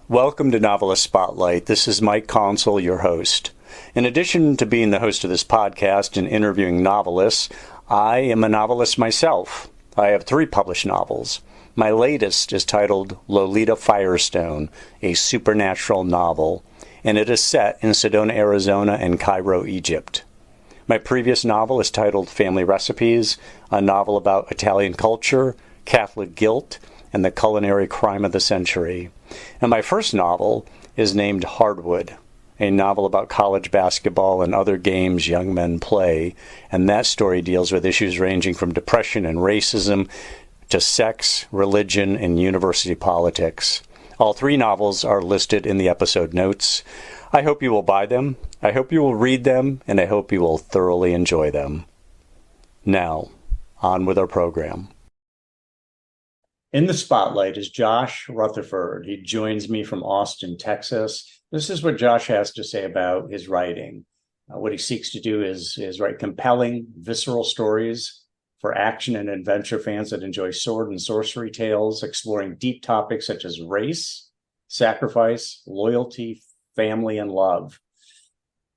Welcome to Novelist Spotlight. This is Mike Consul, your host. In addition to being the host of this podcast and interviewing novelists, I am a novelist myself. I have 3 published novels. My latest is titled Lolita Firestone, a supernatural novel, and it is set in Sedona, Arizona and Cairo, Egypt. My previous novel is titled Family Recipes, a novel about Italian culture, Catholic guilt, and the culinary crime of the century. And my first novel is named Hardwood, a novel about college basketball and other games young men play. And that story deals with issues ranging from depression and racism to sex, religion, and university politics. All 3 novels are listed in the episode notes. I hope you will buy them, I hope you will read them, and I hope you will thoroughly enjoy them. Now, on with our program. In the spotlight is Josh Rutherford. He joins me from Austin, Texas. This is what Josh has to say about his writing. What he seeks to do is write compelling, visceral stories for action and adventure fans that enjoy sword and sorcery tales, exploring deep topics such as race, sacrifice, loyalty, family, and love.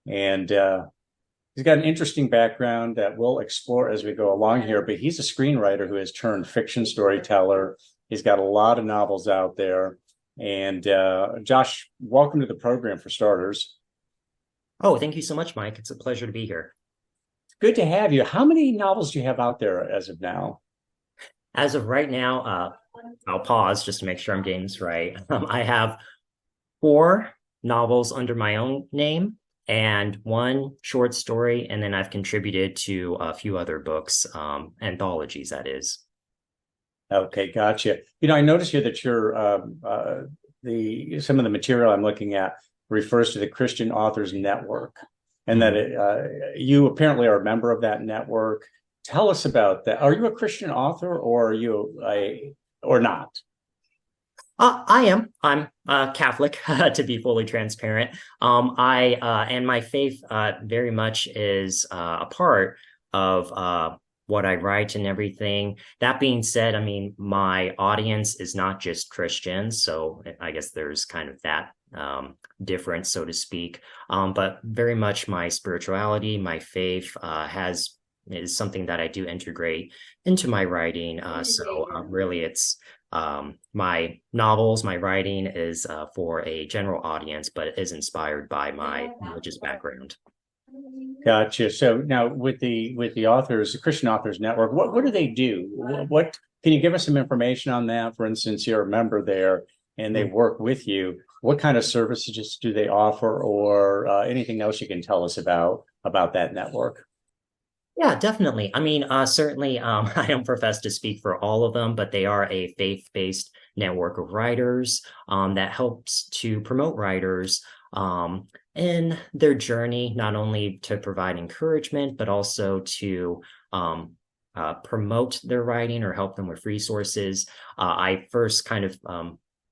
And he's got an interesting background that we'll explore as we go along here, but he's a screenwriter who has turned fiction storyteller. He's got a lot of novels out there. And Josh, welcome to the program for starters. Oh, thank you so much, Mike. It's a pleasure to be here. Good to have you. How many novels do you have out there as of now? As of right now, I'll pause just to make sure I'm getting this right. I have 4 novels under my own name and 1 short story, and then I've contributed to a few other books, anthologies, that is. Okay, gotcha. I noticed here that you're some of the material I'm looking at refers to the Christian Authors Network, and that you apparently are a member of that network. Tell us about that. Are you a Christian author, or are you or not? I am. I'm Catholic, to be fully transparent. And my faith very much is a part of what I write and everything. That being said, I mean, my audience is not just Christians, so I guess there's kind of that difference, so to speak. But very much my spirituality, my faith is something that I do integrate into my writing. So really, it's my novels, my writing is for a general audience, but it is inspired by my religious background. Gotcha. So now with the authors, the Christian Authors Network, what do they do? What can you give us some information on that? For instance, you're a member there and they work with you. What kind of services do they offer, or anything else you can tell us about that network? Yeah, definitely. I mean, certainly, I don't profess to speak for all of them, but they are a faith-based network of writers that helps to promote writers in their journey, not only to provide encouragement, but also to promote their writing or help them with resources. I first kind of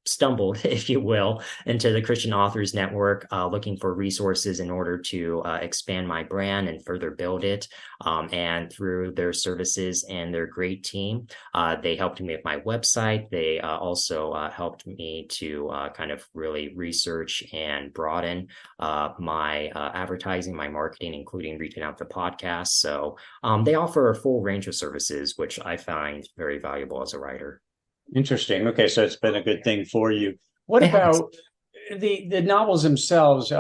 stumbled, if you will, into the Christian Authors Network, looking for resources in order to expand my brand and further build it. And through their services and their great team, they helped me with my website. They also helped me to kind of really research and broaden my advertising, my marketing, including reaching out to podcasts. So they offer a full range of services, which I find very valuable as a writer. Interesting. Okay, so it's been a good thing for you. What about the novels themselves?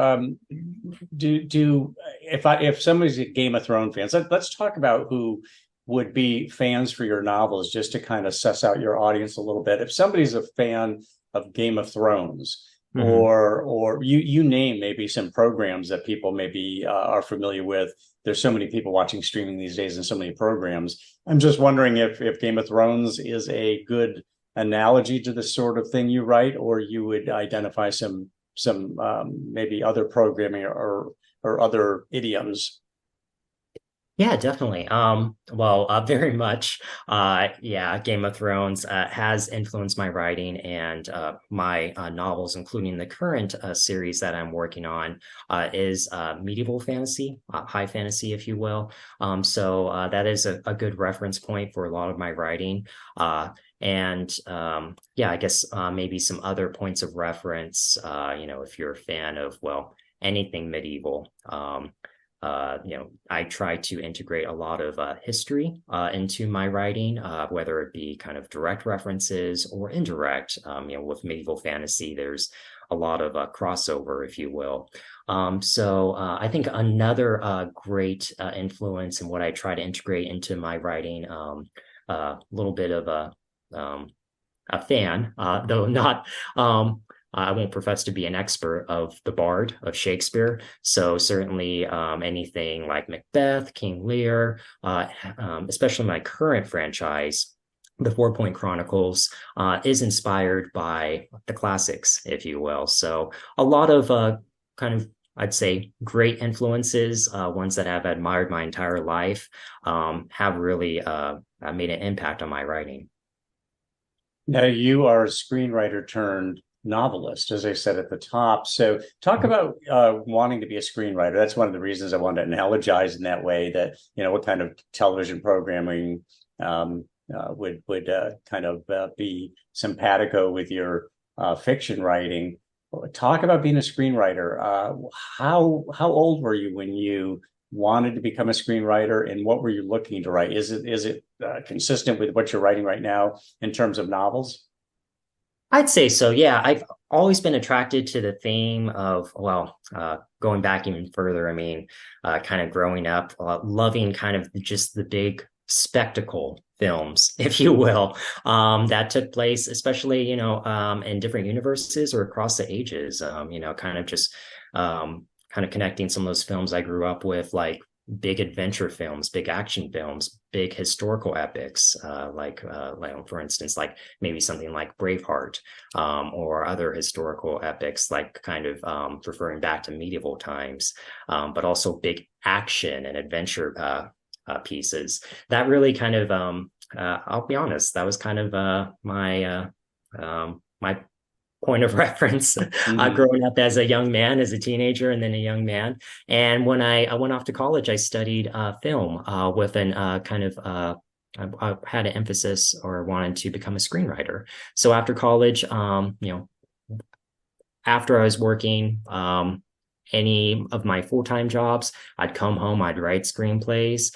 If somebody's a Game of Thrones fans, let's talk about who would be fans for your novels, just to kind of suss out your audience a little bit. If somebody's a fan of Game of Thrones, or you name maybe some programs that people maybe are familiar with. There's so many people watching streaming these days and so many programs. I'm just wondering if Game of Thrones is a good analogy to the sort of thing you write, or you would identify some maybe other programming or other idioms. Yeah, definitely. Very much. Yeah, Game of Thrones has influenced my writing and my novels, including the current series that I'm working on, is medieval fantasy, high fantasy, if you will. So that is a good reference point for a lot of my writing. Yeah, I guess maybe some other points of reference, if you're a fan of, well, anything medieval. I try to integrate a lot of history into my writing, whether it be kind of direct references or indirect. With medieval fantasy, there's a lot of crossover, if you will. I think another great influence in what I try to integrate into my writing, a little bit of um, a fan, though not. I won't profess to be an expert of the Bard of Shakespeare. So certainly anything like Macbeth, King Lear, especially my current franchise, the Fourpointe Chronicles, is inspired by the classics, if you will. So a lot of kind of I'd say great influences, ones that I've admired my entire life, have really made an impact on my writing. Now, you are a screenwriter turned novelist, as I said at the top. So, talk about wanting to be a screenwriter. That's one of the reasons I wanted to analogize in that way. That what kind of television programming would kind of be simpatico with your fiction writing. Talk about being a screenwriter. How old were you when you wanted to become a screenwriter, and what were you looking to write? Is it consistent with what you're writing right now in terms of novels? I'd say so. Yeah, I've always been attracted to the theme of, going back even further. I mean, kind of growing up, loving kind of just the big spectacle films, if you will, that took place, especially, in different universes or across the ages, kind of just kind of connecting some of those films I grew up with, like big adventure films, big action films, big historical epics, for instance, like maybe something like Braveheart, or other historical epics, like kind of referring back to medieval times, but also big action and adventure pieces. That really kind of, I'll be honest, that was kind of my point of reference Mm-hmm. growing up as a young man, as a teenager, and then a young man. And when I went off to college, I studied film with an kind of I had an emphasis or wanted to become a screenwriter. So after college, after I was working any of my full-time jobs, I'd come home, I'd write screenplays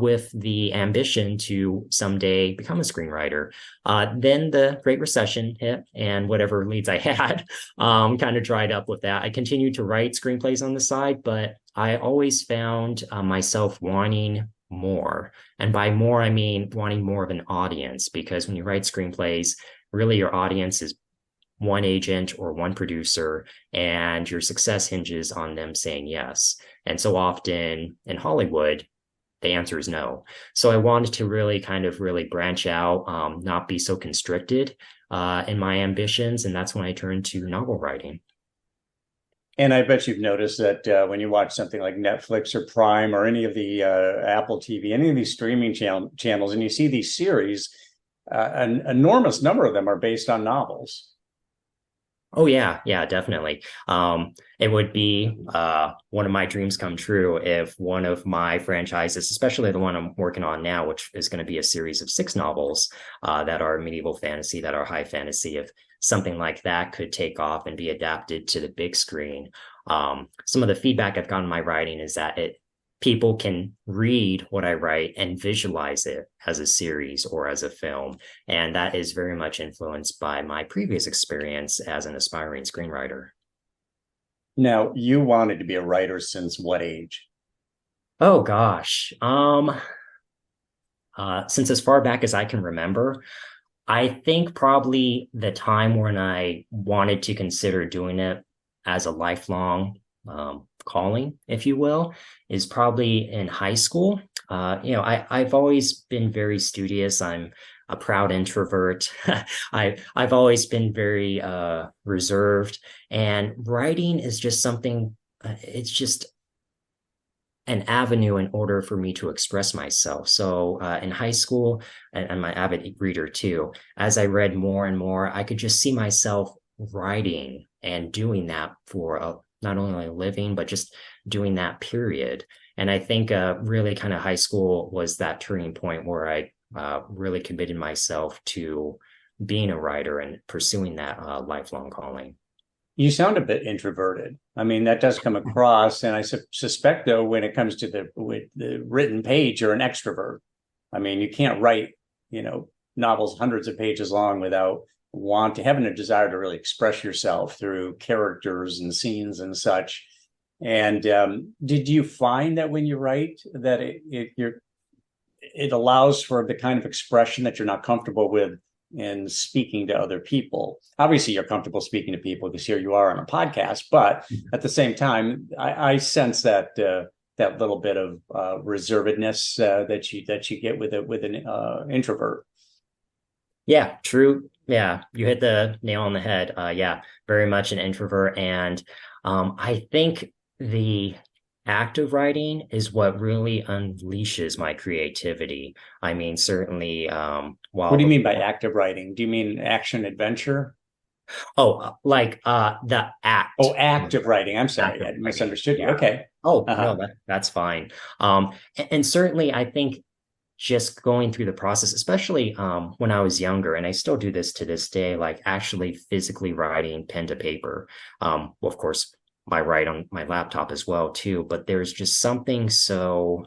with the ambition to someday become a screenwriter. Then the Great Recession hit, and whatever leads I had kind of dried up with that. I continued to write screenplays on the side, but I always found myself wanting more. And by more, I mean wanting more of an audience, because when you write screenplays, really your audience is one agent or one producer, and your success hinges on them saying yes. And so often in Hollywood, the answer is no. So I wanted to really kind of really branch out, not be so constricted in my ambitions. And that's when I turned to novel writing. And I bet you've noticed that when you watch something like Netflix or Prime or any of the Apple TV, any of these streaming channels, and you see these series, an enormous number of them are based on novels. Oh yeah, yeah, definitely. It would be one of my dreams come true if one of my franchises, especially the one I'm working on now, which is going to be a series of 6 novels that are medieval fantasy, that are high fantasy, if something like that could take off and be adapted to the big screen. Some of the feedback I've gotten in my writing is that people can read what I write and visualize it as a series or as a film. And that is very much influenced by my previous experience as an aspiring screenwriter. Now, you wanted to be a writer since what age? Oh gosh. Since as far back as I can remember, I think probably the time when I wanted to consider doing it as a lifelong calling, if you will, is probably in high school. I've always been very studious. I'm a proud introvert. I've always been very reserved, and writing is just something. It's just an avenue in order for me to express myself. So in high school, and I'm an avid reader too, as I read more and more, I could just see myself writing and doing that for not only a living, but just doing that period. And I think really kind of high school was that turning point where I really committed myself to being a writer and pursuing that lifelong calling. You sound a bit introverted. I mean, that does come across, and I suspect, though, when it comes to the written page, you're an extrovert. I mean, you can't write, novels hundreds of pages long without having a desire to really express yourself through characters and scenes and such. And did you find that when you write that it allows for the kind of expression that you're not comfortable with in speaking to other people? Obviously, you're comfortable speaking to people because here you are on a podcast, but at the same time, I sense that that little bit of reservedness that you get with an introvert. Yeah, true. Yeah, you hit the nail on the head. Yeah, very much an introvert. And I think the act of writing is what really unleashes my creativity. I mean, certainly, What while do you the mean by active writing? Do you mean action adventure? like the act. Oh, active writing. I'm sorry, Act of I writing. misunderstood you. Yeah. Okay. Oh, no, Uh-huh. that's fine. And certainly I think just going through the process, especially when I was younger, and I still do this to this day, like actually physically writing pen to paper. Well, of course, I write on my laptop as well too, but there's just something so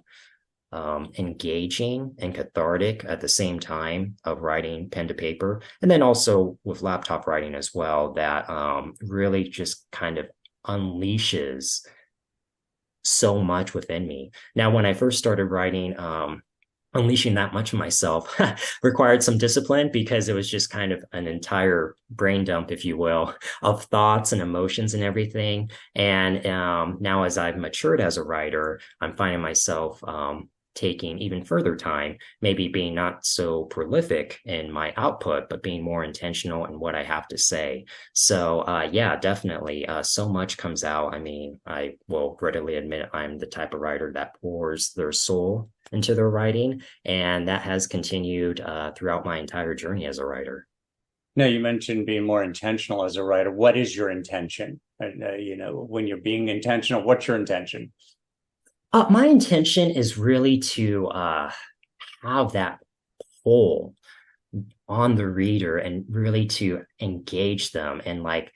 engaging and cathartic at the same time of writing pen to paper. And then also with laptop writing as well, that really just kind of unleashes so much within me. Now, when I first started writing, unleashing that much of myself required some discipline because it was just kind of an entire brain dump, if you will, of thoughts and emotions and everything. And now, as I've matured as a writer, I'm finding myself taking even further time, maybe being not so prolific in my output, but being more intentional in what I have to say. So, yeah, definitely. So much comes out. I mean, I will readily admit I'm the type of writer that pours their soul into their writing, and that has continued throughout my entire journey as a writer. Now, you mentioned being more intentional as a writer. What is your intention? When you're being intentional, what's your intention? My intention is really to have that pull on the reader and really to engage them and like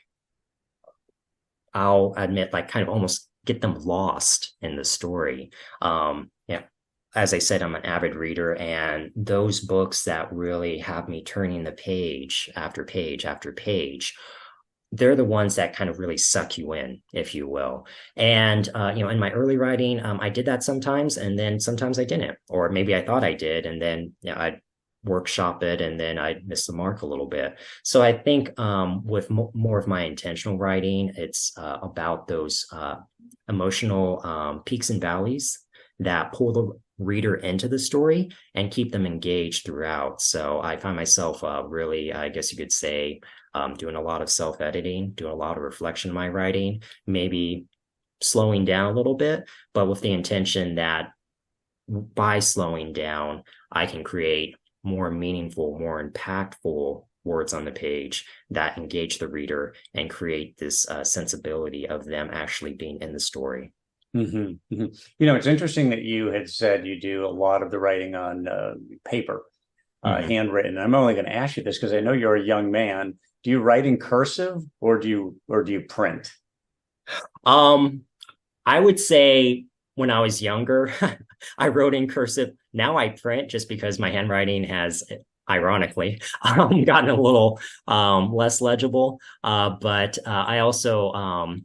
I'll admit like kind of almost get them lost in the story. Yeah, as I said, I'm an avid reader, and those books that really have me turning the page after page after page, they're the ones that kind of really suck you in, if you will. And in my early writing, I did that sometimes, and then sometimes I didn't, or maybe I thought I did, and then I'd workshop it, and then I'd miss the mark a little bit. So I think with more of my intentional writing, it's about those emotional peaks and valleys that pull the reader into the story and keep them engaged throughout. So I find myself really, I guess you could say, doing a lot of self-editing, doing a lot of reflection in my writing, maybe slowing down a little bit, but with the intention that by slowing down, I can create more meaningful, more impactful words on the page that engage the reader and create this sensibility of them actually being in the story. Mm-hmm. Mm-hmm. It's interesting that you had said you do a lot of the writing on paper, Mm-hmm. handwritten. I'm only going to ask you this because I know you're a young man. Do you write in cursive or do you print? Um, I would say when I was younger, I wrote in cursive. Now I print just because my handwriting has, ironically, gotten a little less legible. But I also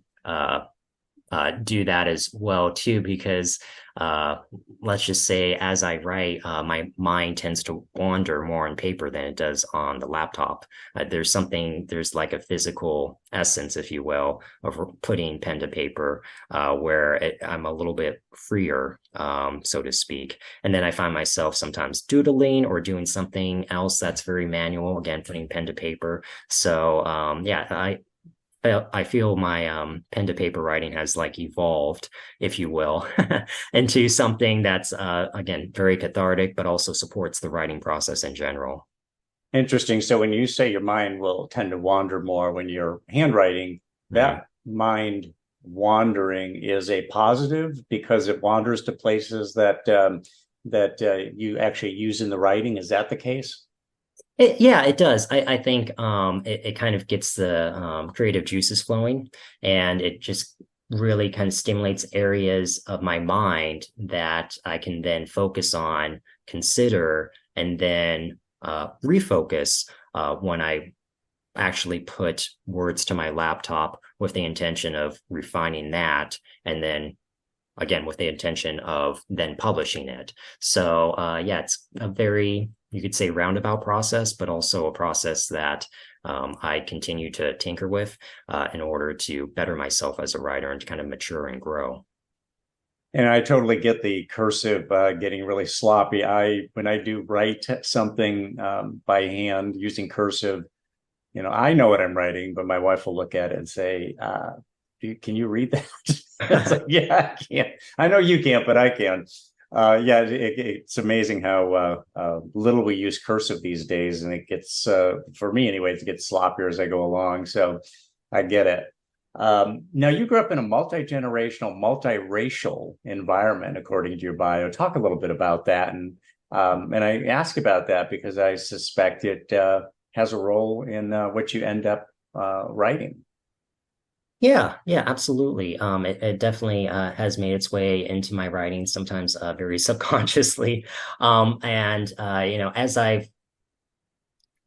do that as well too, because uh, let's just say as I write, my mind tends to wander more on paper than it does on the laptop. There's like a physical essence, if you will, of putting pen to paper, where I'm a little bit freer, so to speak. And then I find myself sometimes doodling or doing something else that's very manual, again, putting pen to paper. So, yeah, I feel my pen to paper writing has like evolved, if you will, into something that's again very cathartic, but also supports the writing process in general. Interesting. So when you say your mind will tend to wander more when you're handwriting, Mhm. that mind wandering is a positive because it wanders to places that you actually use in the writing. Is that the case? Yeah, it does. I think it kind of gets the creative juices flowing, and it just really kind of stimulates areas of my mind that I can then focus on, consider, and then refocus when I actually put words to my laptop with the intention of refining that, and then again with the intention of then publishing it. So yeah, it's a very, you could say, roundabout process, but also a process that I continue to tinker with in order to better myself as a writer and to kind of mature and grow. And I totally get the cursive getting really sloppy. When I do write something by hand using cursive, I know what I'm writing, but my wife will look at it and say, can you read that? It's like, yeah, I can't. I know you can't, but I can. Yeah, it's amazing how little we use cursive these days, and it gets, for me anyway, it gets sloppier as I go along. So I get it. Now, you grew up in a multi-generational, multiracial environment, according to your bio. Talk a little bit about that, and I ask about that because I suspect it has a role in what you end up writing. Yeah, yeah, absolutely. It definitely has made its way into my writing, sometimes very subconsciously. And as I've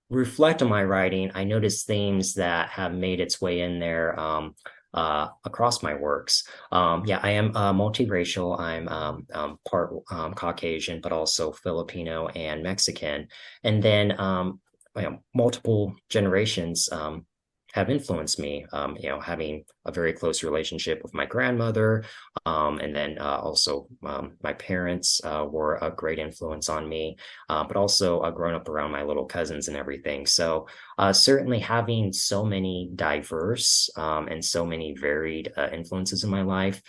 reflect on my writing, I notice themes that have made its way in there across my works. Yeah, I am multiracial. I'm part Caucasian, but also Filipino and Mexican. And then multiple generations have influenced me. Having a very close relationship with my grandmother, and then also my parents were a great influence on me, but also growing up around my little cousins and everything. So certainly having so many diverse and so many varied influences in my life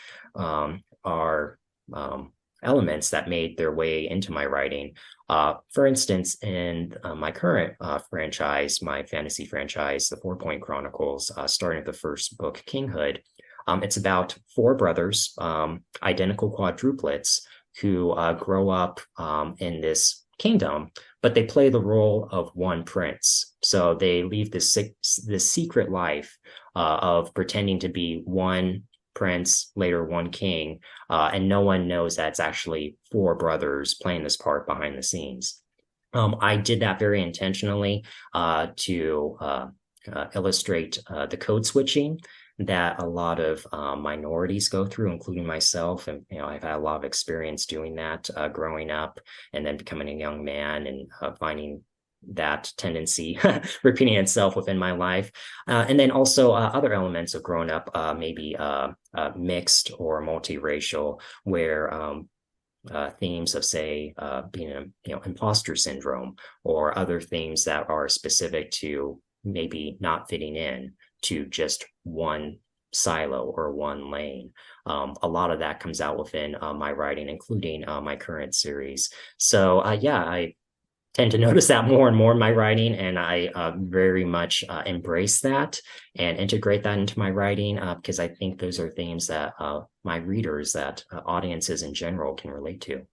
are elements that made their way into my writing. For instance, in my current franchise, my fantasy franchise, the Fourpointe Chronicles, starting with the first book, Kinghood, it's about four brothers, identical quadruplets, who grow up in this kingdom, but they play the role of one prince. So they leave this secret life of pretending to be one prince, later one king, and no one knows that it's actually four brothers playing this part behind the scenes. I did that very intentionally to illustrate the code switching that a lot of minorities go through, including myself. And I've had a lot of experience doing that growing up, and then becoming a young man and finding that tendency repeating itself within my life. And then also other elements of growing up, maybe mixed or multiracial, where themes of, say, being imposter syndrome, or other themes that are specific to maybe not fitting in to just one silo or one lane. A lot of that comes out within my writing, including my current series. So yeah, I tend to notice that more and more in my writing, and I very much embrace that and integrate that into my writing because I think those are themes that my readers, that audiences in general, can relate to.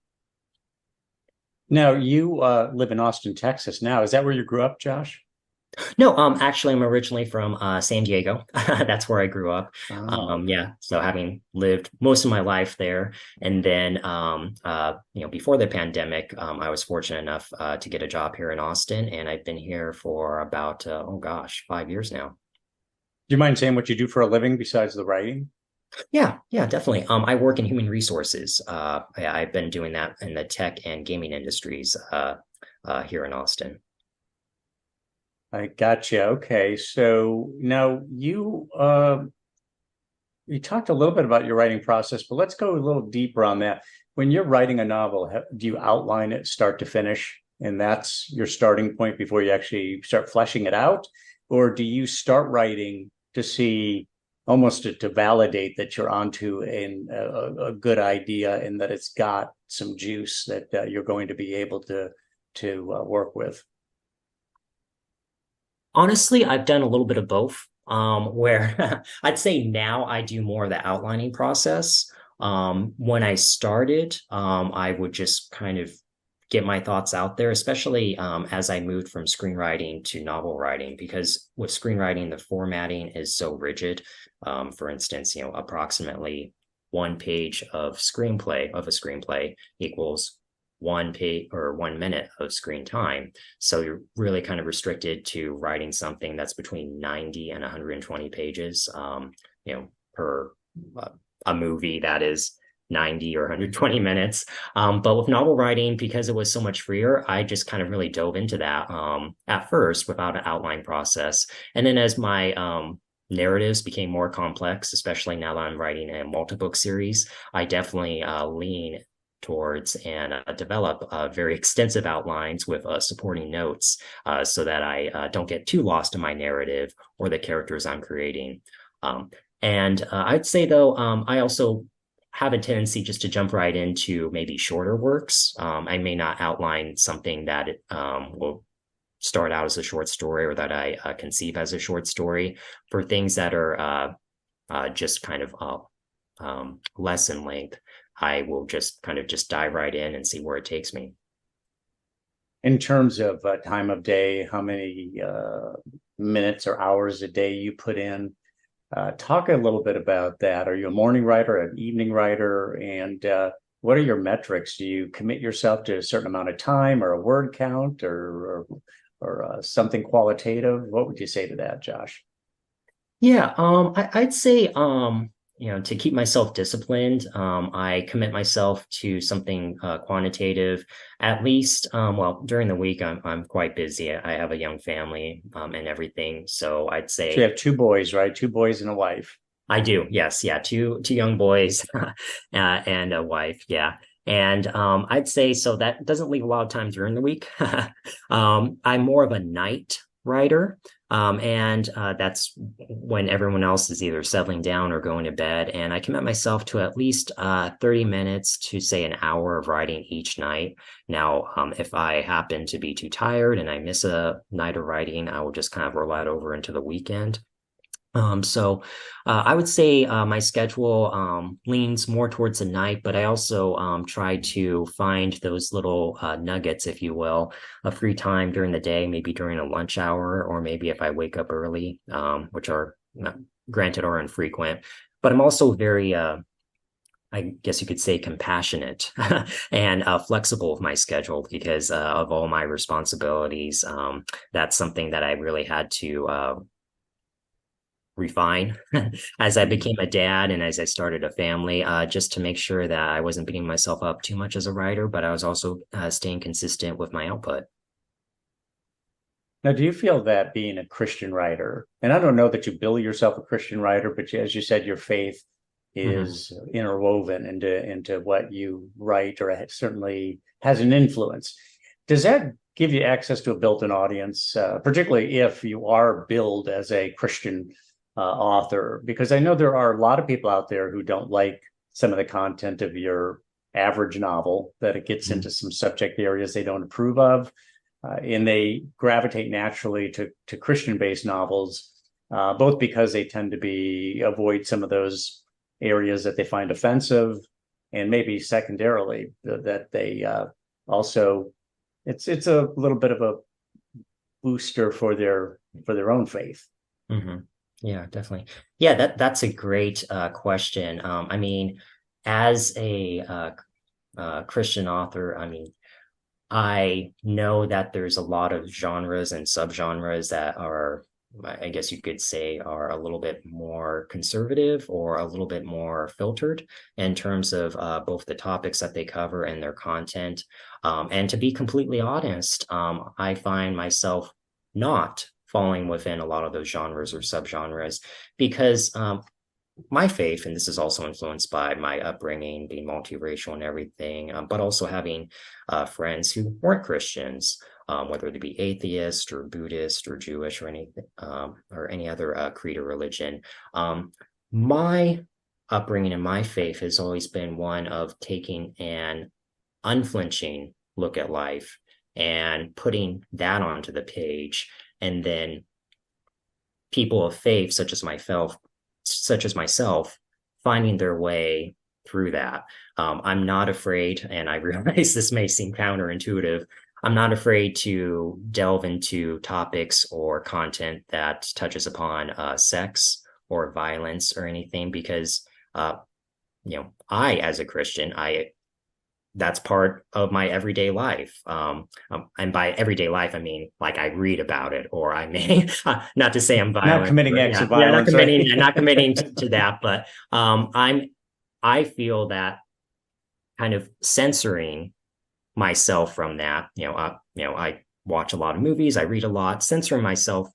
Now, you live in Austin, Texas now. Is that where you grew up, Josh? No, actually, I'm originally from San Diego. That's where I grew up. Oh. Yeah, so having lived most of my life there, and then before the pandemic, I was fortunate enough to get a job here in Austin, and I've been here for about oh gosh, 5 years now. Do you mind saying what you do for a living besides the writing? Yeah, yeah, definitely. I work in human resources. I've been doing that in the tech and gaming industries here in Austin. I gotcha. Okay. So now you talked a little bit about your writing process, but let's go a little deeper on that. When you're writing a novel, do you outline it start to finish, and that's your starting point before you actually start fleshing it out? Or do you start writing to see, almost to validate that you're onto a good idea and that it's got some juice that you're going to be able to work with? Honestly, I've done a little bit of both. Where I'd say now I do more of the outlining process. When I started, I would just kind of get my thoughts out there, especially as I moved from screenwriting to novel writing, because with screenwriting, the formatting is so rigid. For instance, approximately 1 page of a screenplay equals 1 page or 1 minute of screen time. So you're really kind of restricted to writing something that's between 90 and 120 pages, per a movie that is 90 or 120 minutes. But with novel writing, because it was so much freer, I just kind of really dove into that at first without an outline process. And then as my narratives became more complex, especially now that I'm writing a multi-book series, I definitely lean towards and develop very extensive outlines with supporting notes so that I don't get too lost in my narrative or the characters I'm creating. And I'd say, though, I also have a tendency just to jump right into maybe shorter works. I may not outline something that will start out as a short story or that I conceive as a short story. For things that are just kind of less in length, I will just kind of just dive right in and see where it takes me. In terms of time of day, how many minutes or hours a day you put in? Talk a little bit about that. Are you a morning writer, an evening writer? And what are your metrics? Do you commit yourself to a certain amount of time or a word count or something qualitative? What would you say to that, Josh? Yeah, I'd say, to keep myself disciplined, I commit myself to something quantitative. At least, well, during the week, I'm quite busy. I have a young family and everything, so I'd So you say have two boys, right? Two boys and a wife. I do. Yes, yeah, two young boys and a wife. Yeah. And I'd say so that doesn't leave a lot of time during the week. I'm more of a night writer. And that's when everyone else is either settling down or going to bed. And I commit myself to at least 30 minutes to say an hour of writing each night. Now, if I happen to be too tired and I miss a night of writing, I will just kind of roll that over into the weekend. So I would say my schedule leans more towards the night, but I also try to find those little nuggets, if you will, of free time during the day, maybe during a lunch hour, or maybe if I wake up early, which are granted are infrequent. But I'm also very, I guess you could say, compassionate and flexible with my schedule because of all my responsibilities. That's something that I really had to refine as I became a dad and as I started a family, just to make sure that I wasn't beating myself up too much as a writer, but I was also staying consistent with my output. Now, do you feel that being a Christian writer, and I don't know that you bill yourself a Christian writer, but as you said, your faith Mhm. is interwoven into what you write, or it certainly has an influence. Does that give you access to a built-in audience, particularly if you are billed as a Christian author? Because I know there are a lot of people out there who don't like some of the content of your average novel, that it gets into some subject areas they don't approve of, and they gravitate naturally to Christian-based novels, both because they tend to be avoid some of those areas that they find offensive, and maybe secondarily that they also it's a little bit of a booster for their own faith. Hmm. Yeah, definitely. Yeah, that's a great question. I mean, as a Christian author, I mean, I know that there's a lot of genres and subgenres that are, I guess you could say, are a little bit more conservative or a little bit more filtered in terms of both the topics that they cover and their content. And to be completely honest, I find myself not falling within a lot of those genres or subgenres because my faith, and this is also influenced by my upbringing, being multiracial and everything, but also having friends who weren't Christians. whether they be atheist or Buddhist or Jewish or anything, or any other creed or religion. My upbringing and my faith has always been one of taking an unflinching look at life and putting that onto the page, and then people of faith such as myself finding their way through that. I'm not afraid, and I realize this may seem counterintuitive, I'm not afraid to delve into topics or content that touches upon sex or violence or anything, because I, as a Christian, that's part of my everyday life. And by everyday life, I mean, like, I read about it, or I may, not to say I'm violent. Not committing acts of violence. Not committing to that. But I feel that kind of censoring myself from that, I watch a lot of movies, I read a lot, censoring myself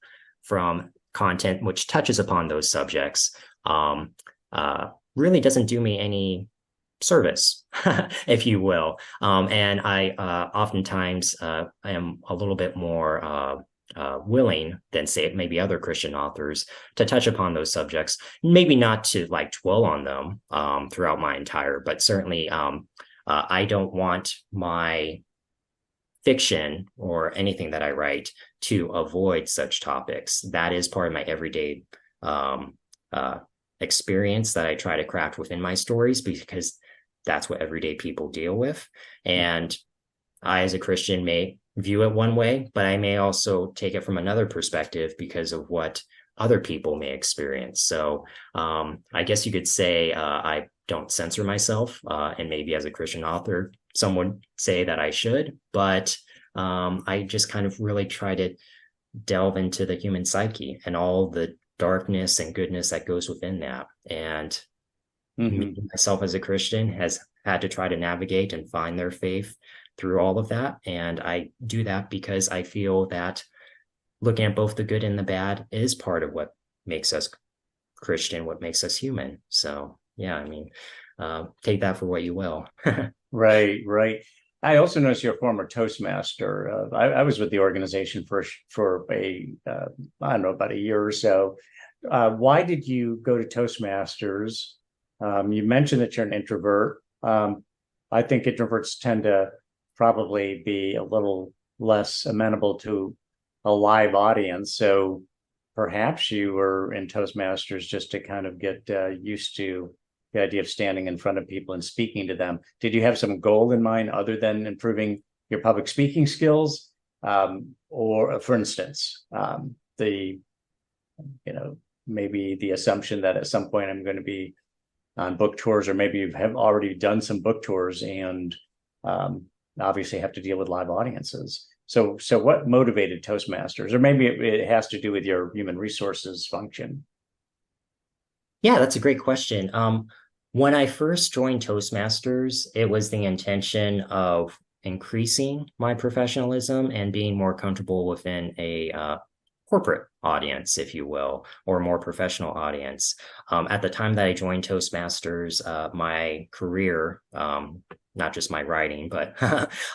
from content which touches upon those subjects, really doesn't do me any service, if you will. And I oftentimes am a little bit more willing than, say, maybe other Christian authors to touch upon those subjects, maybe not to like dwell on them throughout my entire, but certainly I don't want my fiction or anything that I write to avoid such topics. That is part of my everyday experience that I try to craft within my stories, because that's what everyday people deal with. And I, as a Christian, may view it one way, but I may also take it from another perspective because of what other people may experience. So I guess you could say I don't censor myself, and maybe as a Christian author, some would say that I should, but I just kind of really try to delve into the human psyche and all the darkness and goodness that goes within that. And me, myself as a Christian, has had to try to navigate and find their faith through all of that. And I do that because I feel that looking at both the good and the bad is part of what makes us Christian, what makes us human. So yeah, I mean, take that for what you will. Right. I also noticed you're a former Toastmaster. I was with the organization for I don't know, about a year or so. Why did you go to Toastmasters? You mentioned that you're an introvert. I think introverts tend to probably be a little less amenable to a live audience. So perhaps you were in Toastmasters just to kind of get used to the idea of standing in front of people and speaking to them. Did you have some goal in mind other than improving your public speaking skills? Or for instance, maybe the assumption that at some point I'm going to be on book tours, or maybe you have already done some book tours and obviously have to deal with live audiences. So what motivated Toastmasters? Or maybe it has to do with your human resources function. Yeah, that's a great question. When I first joined Toastmasters, it was the intention of increasing my professionalism and being more comfortable within a corporate audience, if you will, or more professional audience. At the time that I joined Toastmasters, my career, not just my writing, but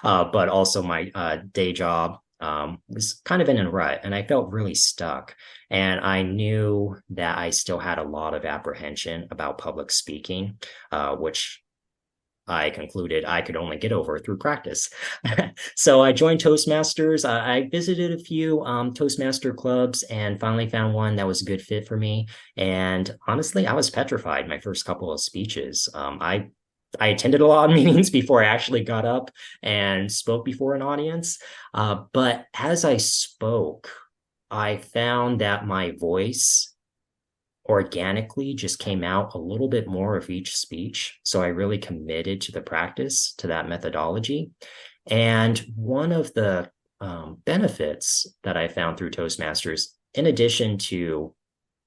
but also my day job, was kind of in a rut, and I felt really stuck. And I knew that I still had a lot of apprehension about public speaking, which I concluded I could only get over through practice. So I joined Toastmasters. I visited a few Toastmaster clubs and finally found one that was a good fit for me. And honestly, I was petrified my first couple of speeches. I attended a lot of meetings before I actually got up and spoke before an audience. But as I spoke, I found that my voice organically just came out a little bit more of each speech. So I really committed to the practice, to that methodology. And one of the benefits that I found through Toastmasters, in addition to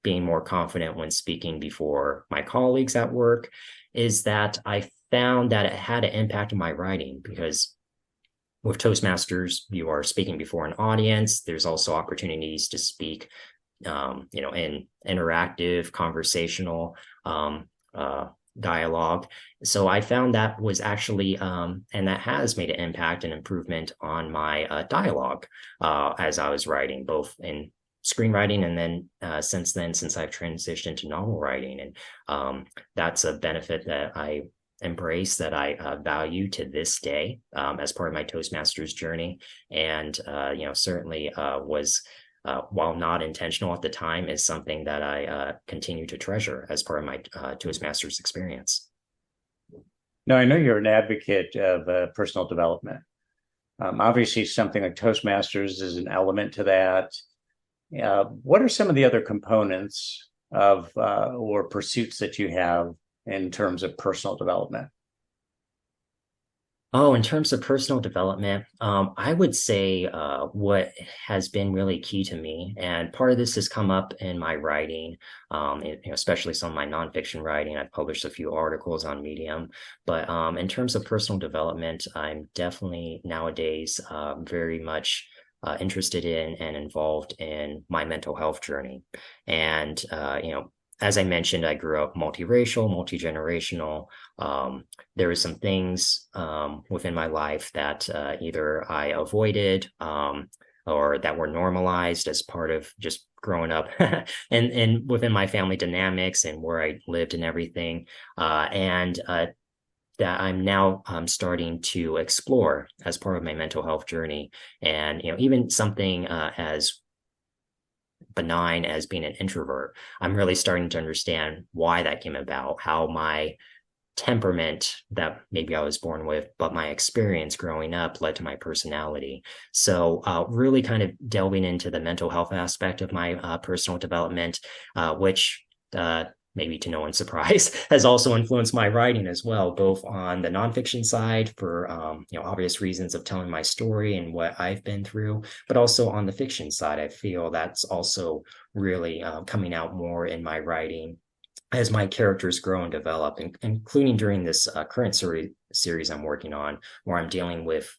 being more confident when speaking before my colleagues at work, is that I found that it had an impact on my writing, because with Toastmasters, you are speaking before an audience. There's also opportunities to speak, in interactive, conversational dialogue. So I found that was actually, and that has made an impact and improvement on my dialogue as I was writing, both in screenwriting and then since I've transitioned to novel writing. And that's a benefit that I embrace, that I value to this day as part of my Toastmasters journey. And, certainly was while not intentional at the time, is something that I continue to treasure as part of my Toastmasters experience. Now, I know you're an advocate of personal development. Obviously, something like Toastmasters is an element to that. What are some of the other components of or pursuits that you have in terms of personal development? Oh, in terms of personal development, I would say what has been really key to me, and part of this has come up in my writing, especially some of my nonfiction writing. I've published a few articles on Medium, but in terms of personal development, I'm definitely nowadays very much interested in and involved in my mental health journey. And, as I mentioned, I grew up multiracial, multigenerational. There were some things within my life that either I avoided or that were normalized as part of just growing up and within my family dynamics and where I lived and everything. And that I'm now starting to explore as part of my mental health journey. And, even something as benign as being an introvert, I'm really starting to understand why that came about, how my temperament that maybe I was born with, but my experience growing up led to my personality. So really kind of delving into the mental health aspect of my personal development, which maybe to no one's surprise, has also influenced my writing as well, both on the nonfiction side for obvious reasons of telling my story and what I've been through, but also on the fiction side. I feel that's also really coming out more in my writing as my characters grow and develop, including during this current series I'm working on, where I'm dealing with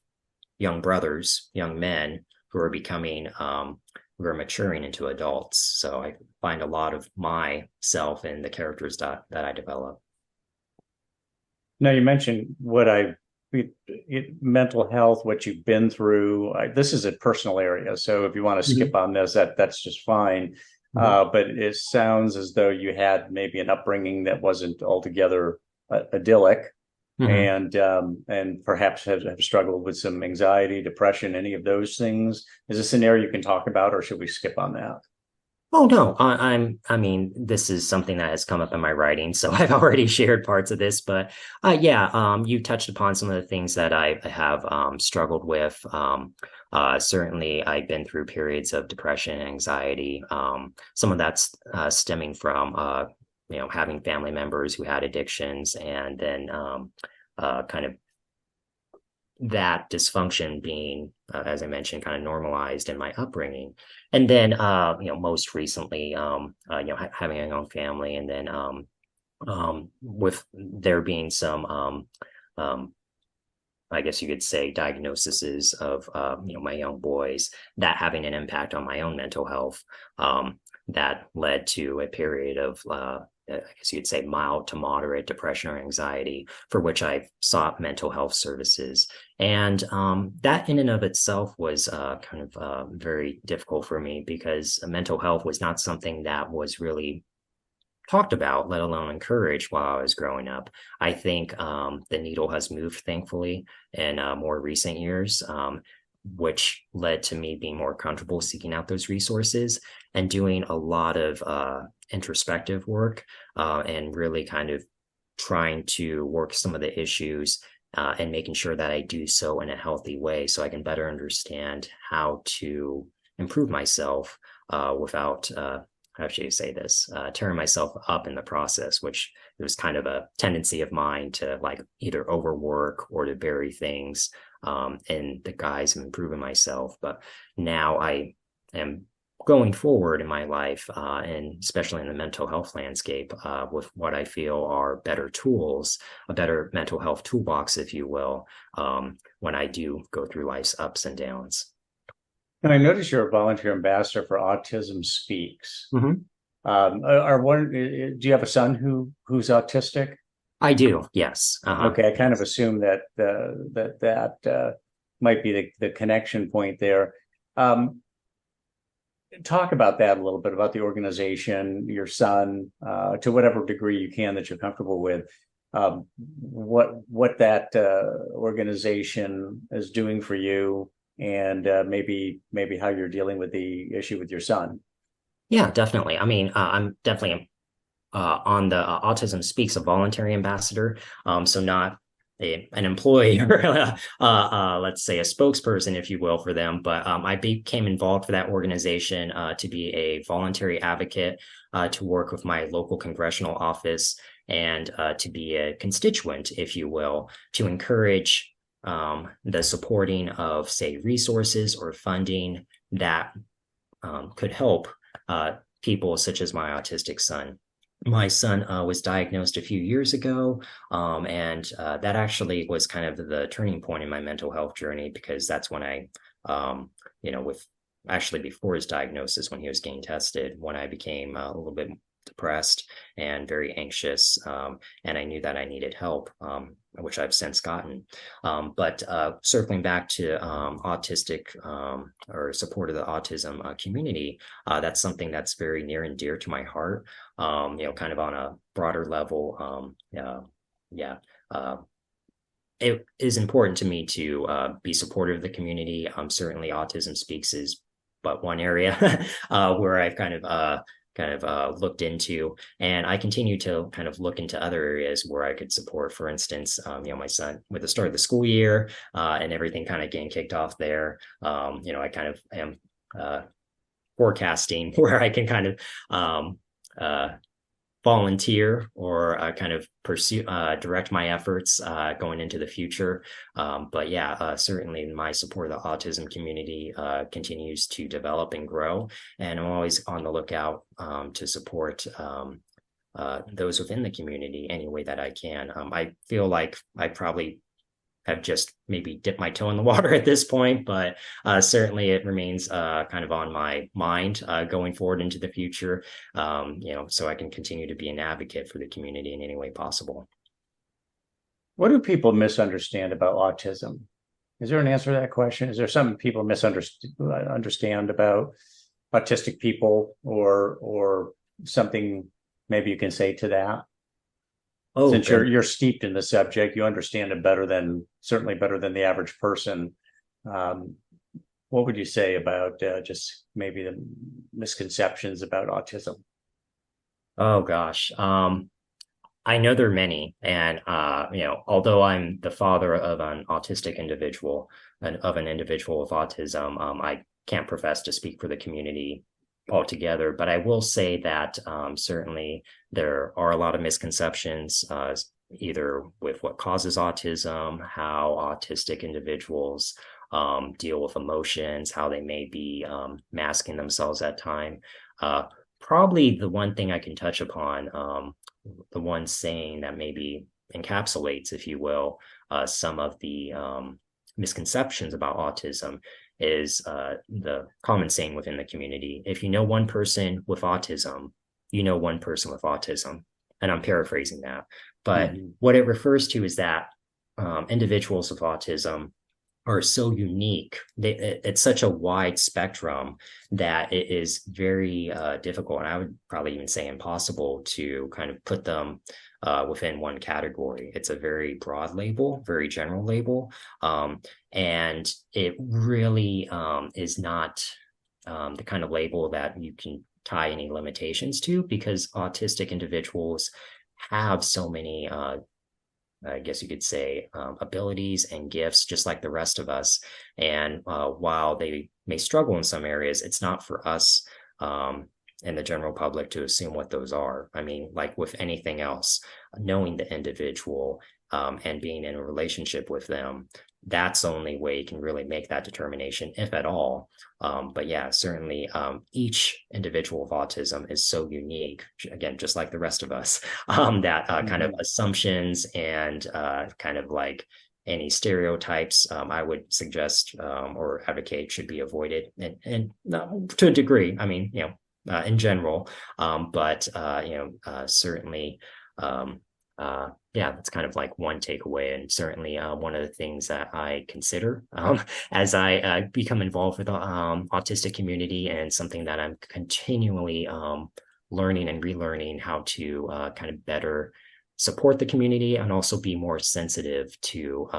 young brothers, young men who are becoming who are maturing into adults. So I find a lot of myself in the characters that I develop. Now, you mentioned mental health, what you've been through. This is a personal area, so if you want to skip on this, that's just fine. But it sounds as though you had maybe an upbringing that wasn't altogether idyllic, and perhaps have struggled with some anxiety, depression, any of those things. Is this an area you can talk about, or should we skip on that? Oh no, I mean, this is something that has come up in my writing, so I've already shared parts of this. But yeah, you touched upon some of the things that I have struggled with. Certainly, I've been through periods of depression and anxiety. Some of that's stemming from having family members who had addictions, and then kind of that dysfunction being, as I mentioned, kind of normalized in my upbringing. And then, most recently, having a young family, and then with there being some, I guess you could say, diagnoses of, my young boys, that having an impact on my own mental health, that led to a period of, I guess you could say, mild to moderate depression or anxiety, for which I sought mental health services. And that in and of itself was kind of very difficult for me, because mental health was not something that was really talked about, let alone encouraged, while I was growing up. I think the needle has moved, thankfully, in more recent years, which led to me being more comfortable seeking out those resources and doing a lot of introspective work, and really kind of trying to work some of the issues, and making sure that I do so in a healthy way, so I can better understand how to improve myself without how should you say this, tearing myself up in the process, which it was kind of a tendency of mine to like either overwork or to bury things in the guise of improving myself. But now I am going forward in my life, and especially in the mental health landscape, with what I feel are better tools, a better mental health toolbox, if you will, when I do go through life's ups and downs. And I notice you're a volunteer ambassador for Autism Speaks. Mm-hmm. Do you have a son who's autistic? I do, yes. Okay, I kind of Yes. assume that might be the connection point there. Um, Talk about that a little bit about the organization, your son, to whatever degree you can that you're comfortable with. What that organization is doing for you, and maybe how you're dealing with the issue with your son. Yeah, definitely. I mean, I'm definitely on the Autism Speaks, a voluntary ambassador. So not an employee or let's say a spokesperson, if you will, for them. But I became involved for that organization to be a voluntary advocate, to work with my local congressional office, and to be a constituent, if you will, to encourage the supporting of, say, resources or funding that could help people such as my autistic son. My son was diagnosed a few years ago, and that actually was kind of the turning point in my mental health journey, because that's when with actually before his diagnosis, when he was getting tested, when I became a little bit depressed and very anxious, and I knew that I needed help, which I've since gotten. But circling back to autistic or support of the autism community, that's something that's very near and dear to my heart. Kind of on a broader level. Yeah. Uh, it is important to me to be supportive of the community. Certainly, Autism Speaks is but one area where I've kind of looked into, and I continue to kind of look into other areas where I could support. For instance, my son, with the start of the school year and everything kind of getting kicked off there, I kind of am forecasting where I can kind of uh, volunteer or kind of pursue direct my efforts going into the future. But yeah, certainly my support of the autism community continues to develop and grow, and I'm always on the lookout to support those within the community any way that I can. I feel like I probably have just maybe dipped my toe in the water at this point, but certainly it remains kind of on my mind going forward into the future, so I can continue to be an advocate for the community in any way possible. What do people misunderstand about autism? Is there an answer to that question? Is there something people misunderstand about autistic people, or something maybe you can say to that? Oh, Since you're good. you're steeped in the subject, you understand it certainly better than the average person. Um, what would you say about just maybe the misconceptions about autism? Oh gosh. I know there are many, and although I'm the father of an autistic individual and of an individual with autism, I can't profess to speak for the community altogether. But I will say that certainly there are a lot of misconceptions, either with what causes autism, how autistic individuals deal with emotions, how they may be masking themselves at time. Uh, Probably the one thing I can touch upon. The one saying that maybe encapsulates, if you will, some of the misconceptions about autism is the common saying within the community: if you know one person with autism, you know one person with autism. And I'm paraphrasing that. But Mhm. what it refers to is that individuals with autism are so unique. It's such a wide spectrum that it is very difficult, and I would probably even say impossible, to kind of put them within one category. It's a very broad label, very general label, and it really is not the kind of label that you can tie any limitations to, because autistic individuals have so many I guess you could say, abilities and gifts, just like the rest of us. And while they may struggle in some areas, it's not for us and the general public to assume what those are. I mean, like with anything else, knowing the individual and being in a relationship with them, that's the only way you can really make that determination, if at all. But yeah, certainly each individual with autism is so unique, again, just like the rest of us, that kind of Mhm. assumptions and kind of like any stereotypes, I would suggest or advocate should be avoided, and to a degree. I mean, in general, but certainly. yeah, that's kind of like one takeaway, and certainly one of the things that I consider as I become involved with the autistic community, and something that I'm continually learning and relearning how to kind of better support the community and also be more sensitive to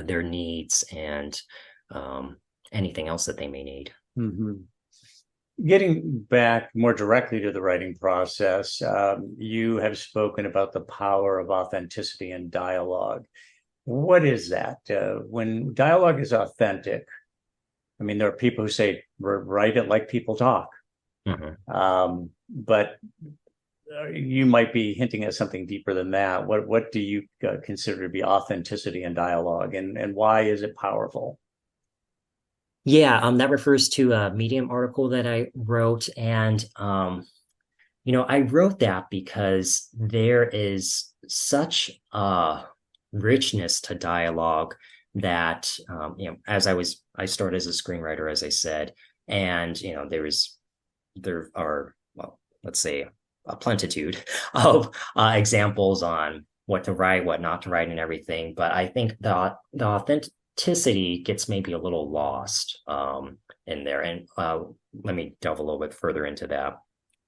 their needs and anything else that they may need. Mm-hmm. Getting back more directly to the writing process, you have spoken about the power of authenticity in dialogue. What is that? When dialogue is authentic, I mean, there are people who say, write it like people talk. But you might be hinting at something deeper than that. What do you consider to be authenticity in dialogue, and why is it powerful? Yeah, that refers to a Medium article that I wrote. And, I wrote that because there is such a richness to dialogue that, I started as a screenwriter, as I said, and, there are, well, let's say a plentitude of examples on what to write, what not to write, and everything. But I think the authenticity gets maybe a little lost in there. And let me delve a little bit further into that.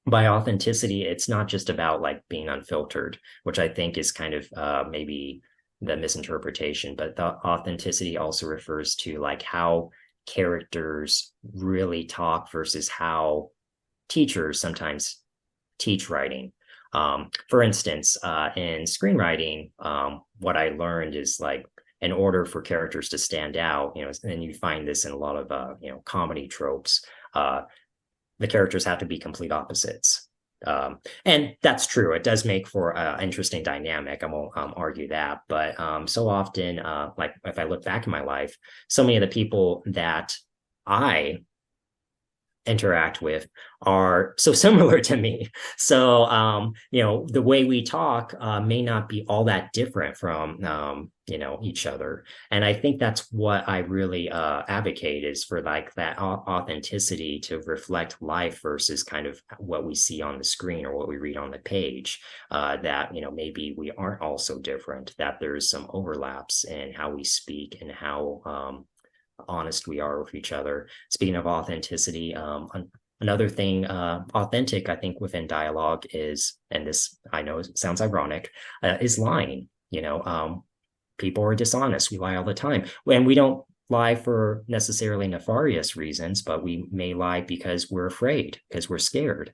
By authenticity, it's not just about like being unfiltered, which I think is kind of maybe the misinterpretation, but the authenticity also refers to like how characters really talk versus how teachers sometimes teach writing. For instance, in screenwriting, what I learned is like, in order for characters to stand out, and you find this in a lot of comedy tropes, the characters have to be complete opposites. And that's true. It does make for an interesting dynamic. I won't argue that. But so often, like if I look back in my life, so many of the people that I interact with are so similar to me. So, the way we talk may not be all that different from, each other. And I think that's what I really advocate, is for like that authenticity to reflect life versus kind of what we see on the screen or what we read on the page. That, maybe we aren't all so different, that there's some overlaps in how we speak and how honest we are with each other. Speaking of authenticity, another thing authentic, I think, within dialogue is, and this I know sounds ironic, is lying. People are dishonest. We lie all the time. And we don't lie for necessarily nefarious reasons, but we may lie because we're afraid, because we're scared.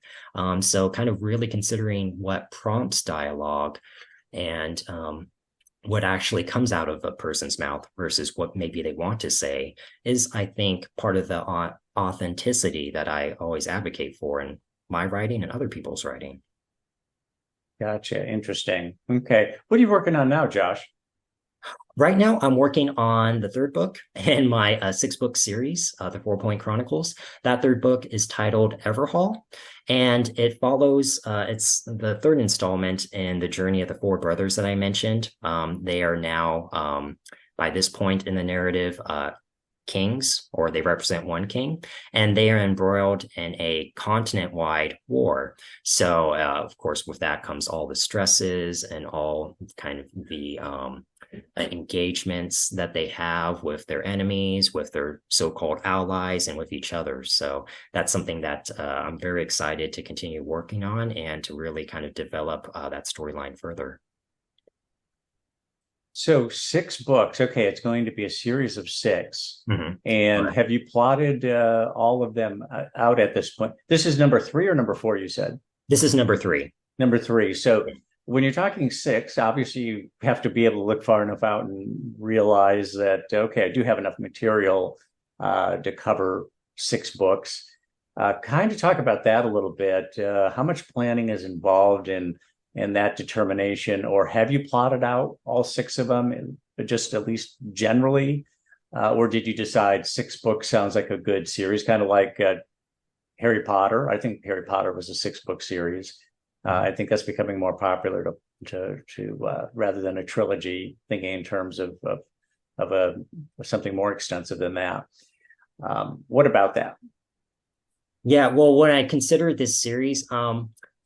So kind of really considering what prompts dialogue and what actually comes out of a person's mouth versus what maybe they want to say is, I think, part of the authenticity that I always advocate for in my writing and other people's writing. Gotcha. Interesting. Okay. What are you working on now, Josh? Right now, I'm working on the third book in my 6-book series, the Fourpointe Chronicles. That third book is titled Everhall, and it follows, it's the third installment in the journey of the four brothers that I mentioned. They are now, by this point in the narrative, kings, or they represent one king, and they are embroiled in a continent-wide war. So, of course, with that comes all the stresses and all kind of the engagements that they have with their enemies, with their so-called allies, and with each other. So that's something that I'm very excited to continue working on and to really kind of develop that storyline further. So 6 books. Okay, it's going to be a series of 6. Mm-hmm. And Right. have you plotted all of them out at this point? This is number 3 or number 4, you said? This is number 3. Number 3. So when you're talking 6, obviously you have to be able to look far enough out and realize that, okay, I do have enough material to cover 6 books. Kind of talk about that a little bit. How much planning is involved in that determination, or have you plotted out all 6 of them, just at least generally? Or did you decide 6 books sounds like a good series, kind of like Harry Potter? I think Harry Potter was a 6-book series. I think that's becoming more popular to rather than a trilogy, thinking in terms of something more extensive than that. What about that? Yeah, well, when I considered this series,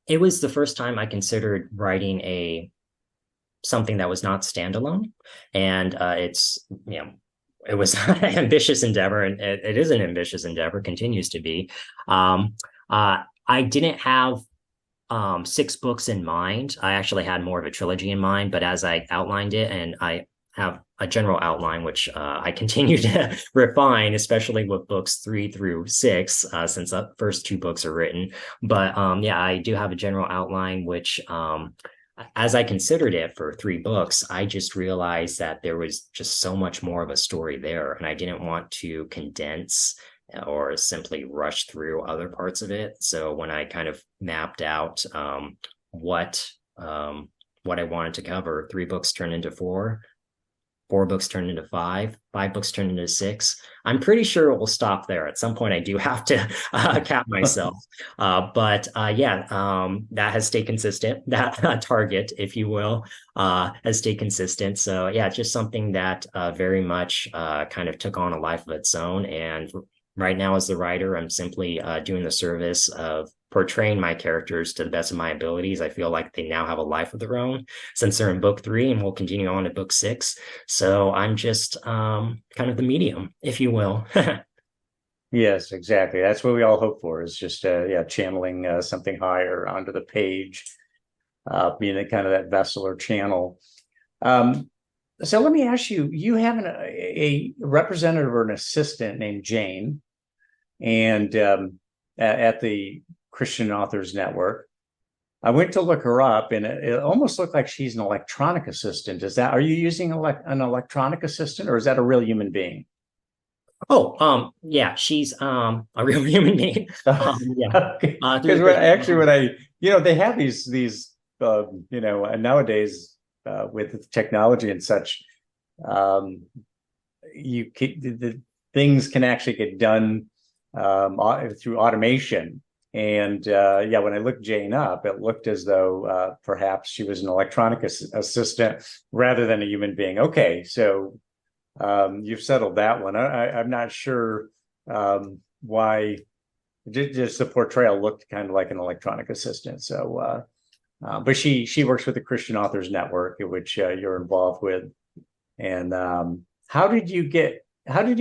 it was the first time I considered writing a something that was not standalone. And it was an ambitious endeavor, and it is an ambitious endeavor, continues to be. Um, I didn't have 6 books in mind. I actually had more of a trilogy in mind, but as I outlined it, and I have a general outline, which I continue to refine, especially with books 3 through 6, since the first 2 books are written. But yeah, I do have a general outline, which as I considered it for 3 books, I just realized that there was just so much more of a story there, and I didn't want to condense or simply rush through other parts of it. So when I kind of mapped out what what I wanted to cover, 3 books turned into 4 books turned into 5 books turned into 6. I'm pretty sure it will stop there. At some point, I do have to cap myself. But yeah, that has stayed consistent. That target, if you will, has stayed consistent. So yeah, it's just something that very much kind of took on a life of its own. And right now, as the writer, I'm simply doing the service of portraying my characters to the best of my abilities. I feel like they now have a life of their own since they're in book 3, and we'll continue on to book 6. So I'm just kind of the medium, if you will. Yes, exactly. That's what we all hope for, is just yeah, channeling something higher onto the page, being a kind of that vessel or channel. So let me ask you, you have a representative or an assistant named Jane, and at the Christian Authors Network. I went to look her up, and it almost looked like she's an electronic assistant. Are you using an electronic assistant, or is that a real human being? Oh, yeah, she's a real human being. Yeah, through Because the Christian actually, when they have these nowadays with technology and such, um, the things can actually get done through automation. And yeah, when I looked Jane up, it looked as though perhaps she was an electronic assistant rather than a human being. Okay, so you've settled that one. I'm not sure why. Just the portrayal looked kind of like an electronic assistant. So, but she works with the Christian Authors Network, which you're involved with. And how did you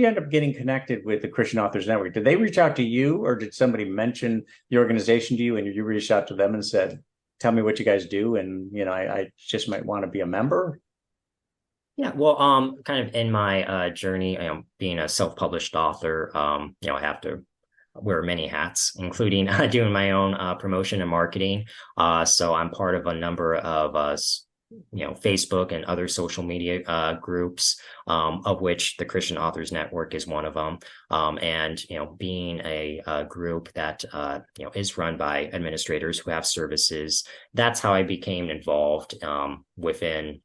end up getting connected with the Christian Authors Network? Did they reach out to you, or did somebody mention the organization to you and you reached out to them and said, tell me what you guys do, and I just might want to be a member? Yeah, well, kind of in my journey, being a self-published author, I have to wear many hats, including doing my own promotion and marketing. So I'm part of a number of Facebook and other social media groups, of which the Christian Authors Network is one of them. And being a group that is run by administrators who have services, that's how I became involved within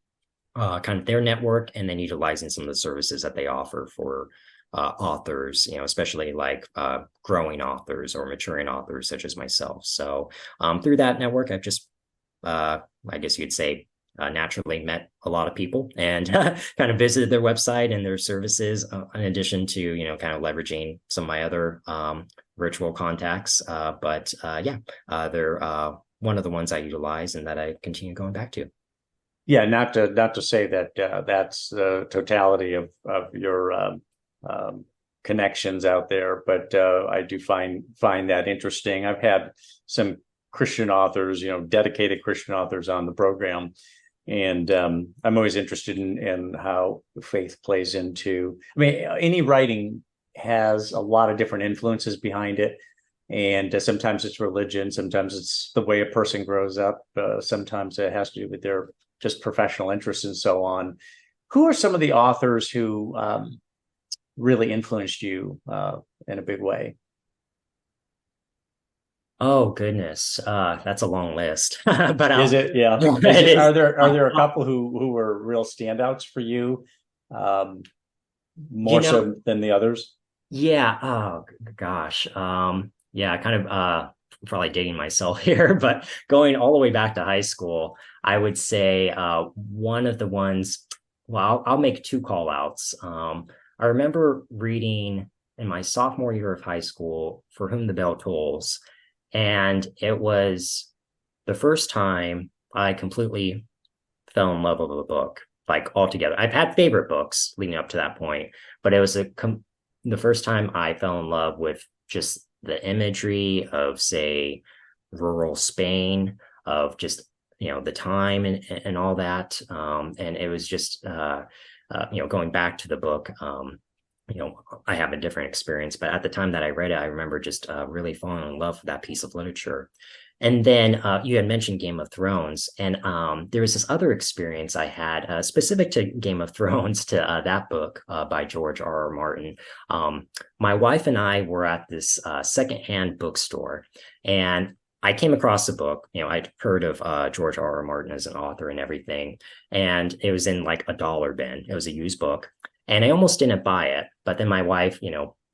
kind of their network, and then utilizing some of the services that they offer for authors, especially like growing authors or maturing authors such as myself. So through that network, I've just, I guess you could say, naturally met a lot of people and kind of visited their website and their services, in addition to, kind of leveraging some of my other virtual contacts. But yeah, they're one of the ones I utilize and that I continue going back to. Yeah, not to say that that's the totality of your connections out there, but I do find that interesting. I've had some Christian authors, dedicated Christian authors on the program, and I'm always interested in how faith plays into. I mean, any writing has a lot of different influences behind it. And sometimes it's religion, sometimes it's the way a person grows up, sometimes it has to do with their just professional interests and so on. Who are some of the authors who really influenced you in a big way? Oh goodness, that's a long list, but Is it? Yeah. it is. Are there a couple who were real standouts for you, um, You more know, so than the others? yeah. Oh gosh. Yeah, kind of probably dating myself here, but going all the way back to high school, I would say one of the ones, well, I'll make 2 call outs. I remember reading in my sophomore year of high school, For Whom the Bell Tolls, and it was the first time I completely fell in love with a book, like altogether. I've had favorite books leading up to that point, but it was the first time I fell in love with just the imagery of, say, rural Spain, of just, the time and all that. And it was just, going back to the book, I have a different experience, but at the time that I read it, I remember just really falling in love with that piece of literature. And then you had mentioned Game of Thrones, and there was this other experience I had specific to Game of Thrones, to that book by George R. R. Martin. My wife and I were at this secondhand bookstore, and I came across the book. I'd heard of George R. R. Martin as an author and everything, and it was in like a dollar bin. It was a used book, and I almost didn't buy it, but then my wife,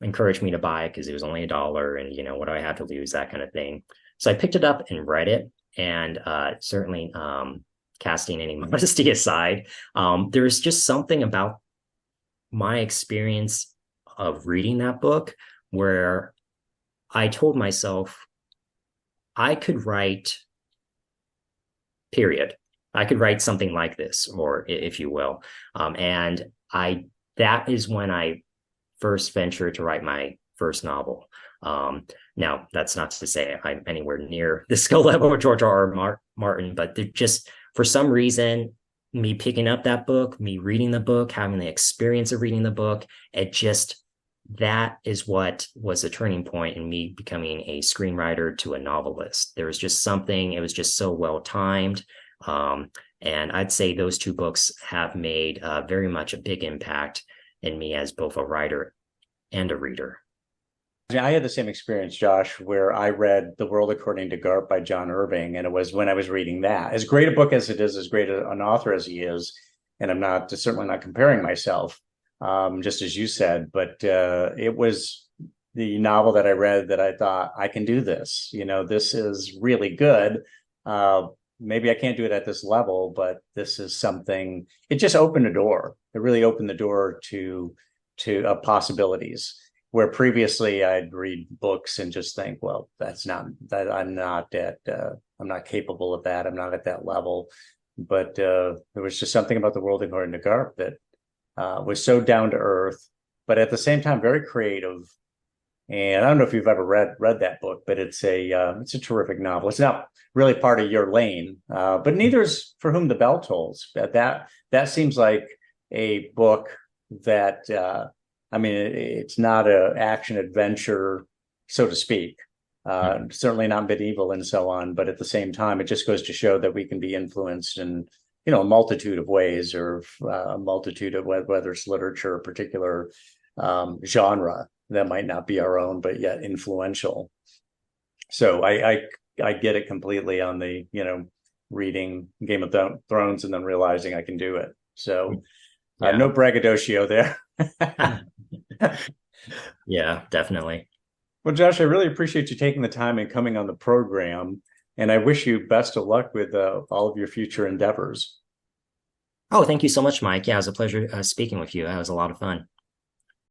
encouraged me to buy it because it was only $1, and what do I have to lose, that kind of thing. So I picked it up and read it, and certainly, casting any modesty aside, there was just something about my experience of reading that book where I told myself I could write, period. I could write something like this, or if you will. And that is when I first ventured to write my first novel. Now, that's not to say I'm anywhere near the skill level of George R. R. Martin, but just for some reason, me picking up that book, me reading the book, having the experience of reading the book, that is what was a turning point in me becoming a screenwriter to a novelist. There was just something, it was just so well timed. And I'd say those two books have made very much a big impact in me as both a writer and a reader. I had the same experience, Josh, where I read The World According to Garp by John Irving. And it was when I was reading that, as great a book as it is, as great an author as he is, and I'm certainly not comparing myself, just as you said, but it was the novel that I read that I thought, I can do this. This is really good. Maybe I can't do it at this level, but this is something. It just opened a door. It really opened the door to possibilities, where previously I'd read books and just think, well, I'm not capable of that. I'm not at that level. But there was just something about The World According to Garp that was so down to earth, but at the same time very creative. And I don't know if you've ever read that book, but it's a terrific novel. It's not really part of your lane, but neither is For Whom the Bell Tolls. That seems like a book that it's not an action adventure, so to speak. Certainly not medieval and so on, but at the same time, it just goes to show that we can be influenced in a multitude of ways, or a multitude of whether it's literature, a particular genre that might not be our own, but yet influential. So I get it completely on the reading Game of Thrones and then realizing I can do it. So no braggadocio there. Yeah, definitely. Well, Josh, I really appreciate you taking the time and coming on the program, and I wish you best of luck with all of your future endeavors. Oh, thank you so much, Mike. Yeah, it was a pleasure speaking with you. That was a lot of fun.